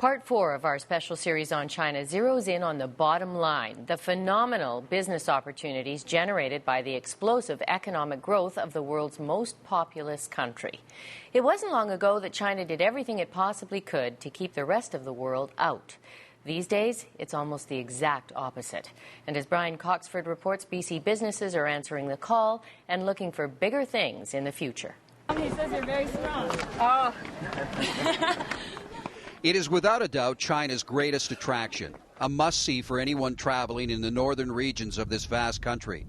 Part 4 of our special series on China zeroes in on the bottom line, the phenomenal business opportunities generated by the explosive economic growth of the world's most populous country. It wasn't long ago that China did everything it possibly could to keep the rest of the world out. These days, it's almost the exact opposite. And as Brian COXFORD reports, BC businesses are answering the call and looking for bigger things in the future. He says you're very strong. Oh. It is without a doubt China's greatest attraction, a must-see for anyone traveling in the northern regions of this vast country.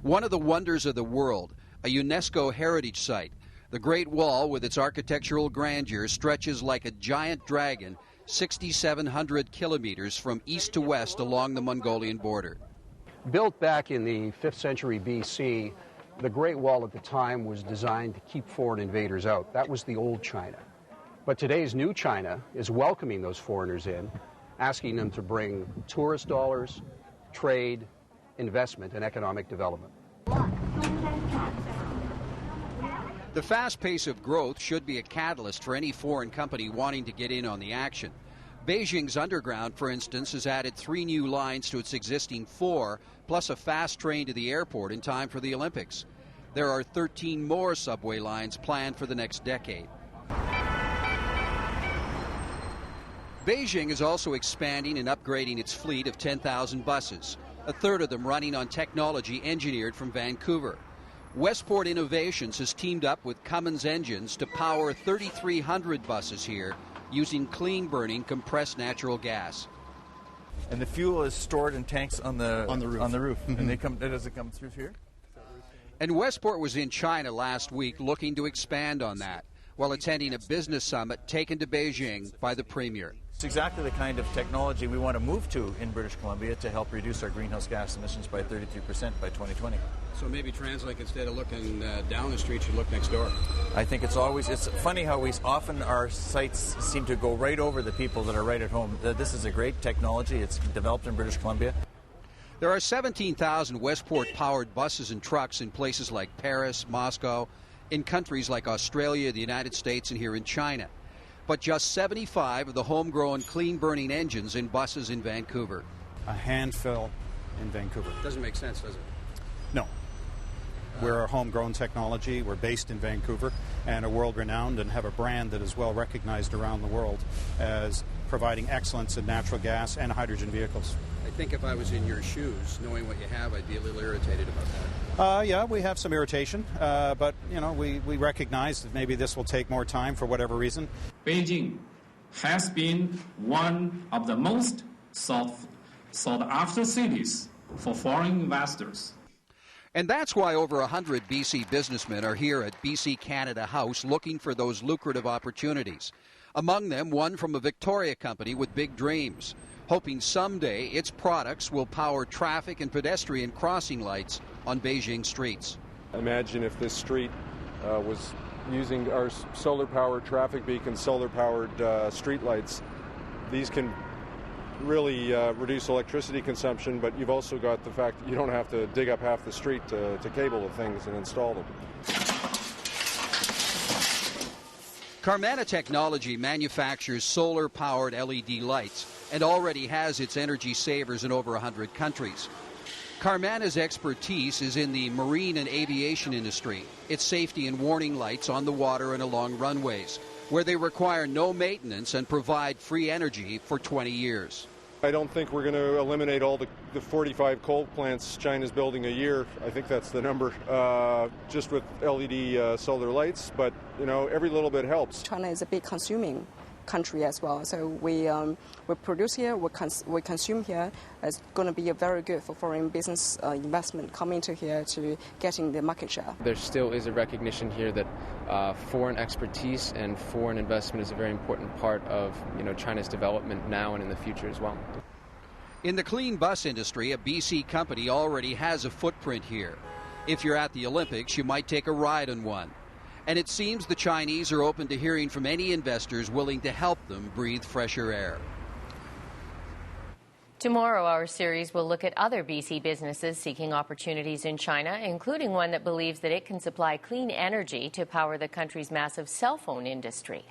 One of the wonders of the world, a UNESCO heritage site, the Great Wall with its architectural grandeur stretches like a giant dragon 6,700 kilometers from east to west along the Mongolian border. Built back in the 5th century BC, the Great Wall at the time was designed to keep foreign invaders out. That was the old China. But today's new China is welcoming those foreigners in, asking them to bring tourist dollars, trade, investment, and economic development. The fast pace of growth should be a catalyst for any foreign company wanting to get in on the action. Beijing's underground, for instance, has added 3 new lines to its existing 4, plus a fast train to the airport in time for the Olympics. There are 13 more subway lines planned for the next decade. Beijing is also expanding and upgrading its fleet of 10,000 buses, a third of them running on technology engineered from Vancouver. Westport Innovations has teamed up with Cummins engines to power 3,300 buses here using clean-burning compressed natural gas. And the fuel is stored in tanks on the roof. And does it come through here? And Westport was in China last week looking to expand on that while attending a business summit taken to Beijing by the Premier. It's exactly the kind of technology we want to move to in British Columbia to help reduce our greenhouse gas emissions by 33% by 2020. So maybe TransLink, instead of looking down the street, should look next door. I think it's funny how often our sites seem to go right over the people that are right at home. This is a great technology. It's developed in British Columbia. There are 17,000 Westport-powered buses and trucks in places like Paris, Moscow, in countries like Australia, the United States, and here in China. But just 75 of the homegrown clean-burning engines in buses in Vancouver. A handful in Vancouver. Doesn't make sense, does it? No. We're a homegrown technology. We're based in Vancouver and are world-renowned and have a brand that is well recognized around the world as providing excellence in natural gas and hydrogen vehicles. I think if I was in your shoes, knowing what you have, I'd be a little irritated about that. Yeah, we have some irritation, but you know, we recognize that maybe this will take more time for whatever reason. Beijing has been one of the most sought-after cities for foreign investors. And that's why over 100 BC businessmen are here at BC Canada House looking for those lucrative opportunities. Among them, one from a Victoria company with big dreams, hoping someday its products will power traffic and pedestrian crossing lights on Beijing streets. Imagine if this street was using our solar-powered traffic beacons, solar-powered street lights. These can really reduce electricity consumption, but you've also got the fact that you don't have to dig up half the street to cable the things and install them. Carmanah Technology manufactures solar-powered LED lights and already has its energy savers in over 100 countries. Carmanah's expertise is in the marine and aviation industry, its safety and warning lights on the water and along runways, where they require no maintenance and provide free energy for 20 years. I don't think we're going to eliminate all the 45 coal plants China's building a year. I think that's the number, just with LED solar lights. But, you know, every little bit helps. China is a big consuming country as well. So we produce here, we consume here. It's going to be very good for foreign business investment coming to here to getting the market share. There still is a recognition here that foreign expertise and foreign investment is a very important part of China's development now and in the future as well. In the clean bus industry, a BC company already has a footprint here. If you're at the Olympics, you might take a ride on one. And it seems the Chinese are open to hearing from any investors willing to help them breathe fresher air. Tomorrow, our series will look at other BC businesses seeking opportunities in China, including one that believes that it can supply clean energy to power the country's massive cell phone industry.